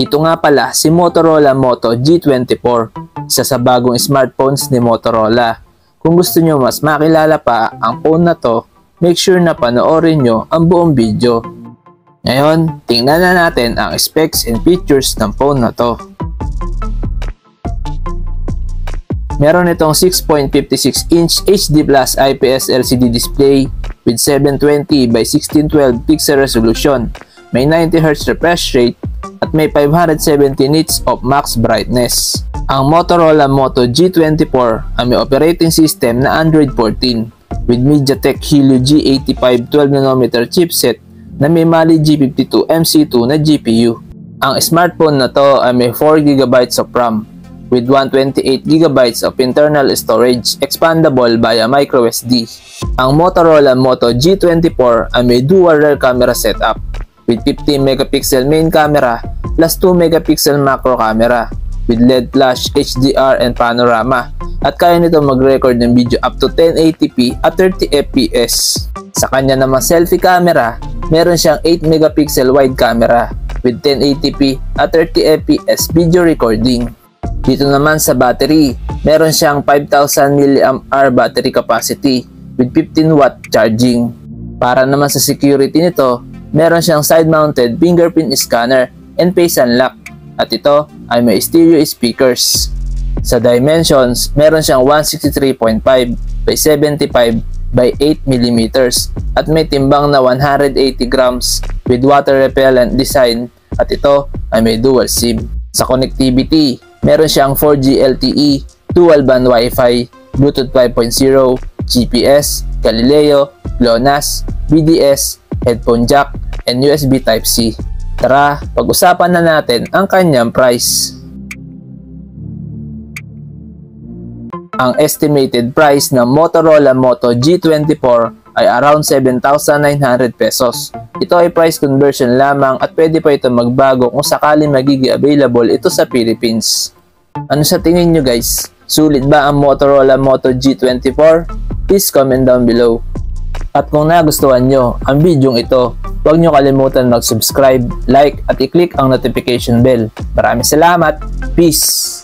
Ito nga pala si Motorola Moto G24, isa sa bagong smartphones ni Motorola. Kung gusto nyo mas makilala pa ang phone na to, make sure na panoorin nyo ang buong video. Ngayon, tingnan na natin ang specs and features ng phone na to. Meron itong 6.56-inch HD Plus IPS LCD display with 720 by 1612 pixel resolution, may 90Hz refresh rate, at may 570 nits of max brightness. Ang Motorola Moto G24 ay may operating system na Android 14 with MediaTek Helio G85 12nm chipset na may Mali G52 MC2 na GPU. Ang smartphone na to ay may 4GB of RAM with 128GB of internal storage expandable via microSD. Ang Motorola Moto G24 ay may dual rear camera setup with 15MP main camera plus 2MP macro camera with LED flash, HDR, and panorama, at kaya nito mag-record ng video up to 1080p at 30fps. Sa kanya naman selfie camera, meron siyang 8MP wide camera with 1080p at 30fps video recording. Dito naman sa battery, meron siyang 5000 mAh battery capacity with 15W charging. Para naman sa security nito, meron siyang side-mounted fingerprint scanner and face unlock, at ito ay may stereo speakers. Sa dimensions, meron siyang 163.5 by 75 by 8mm at may timbang na 180 grams with water repellent design, at ito ay may dual SIM. Sa connectivity, meron siyang 4G LTE, dual band Wi-Fi, Bluetooth 5.0, GPS, Galileo, GLONASS, BDS, headphone jack, and USB Type-C. Tara, pag-usapan na natin ang kanyang price. Ang estimated price ng Motorola Moto G24 ay around 7,900 pesos. Ito ay price conversion lamang at pwede pa ito magbago kung sakaling magiging available ito sa Philippines. Ano sa tingin nyo guys? Sulit ba ang Motorola Moto G24? Please comment down below. At kung nagustuhan nyo ang bidyong ito, huwag nyo kalimutan mag-subscribe, like at i-click ang notification bell. Maraming salamat! Peace!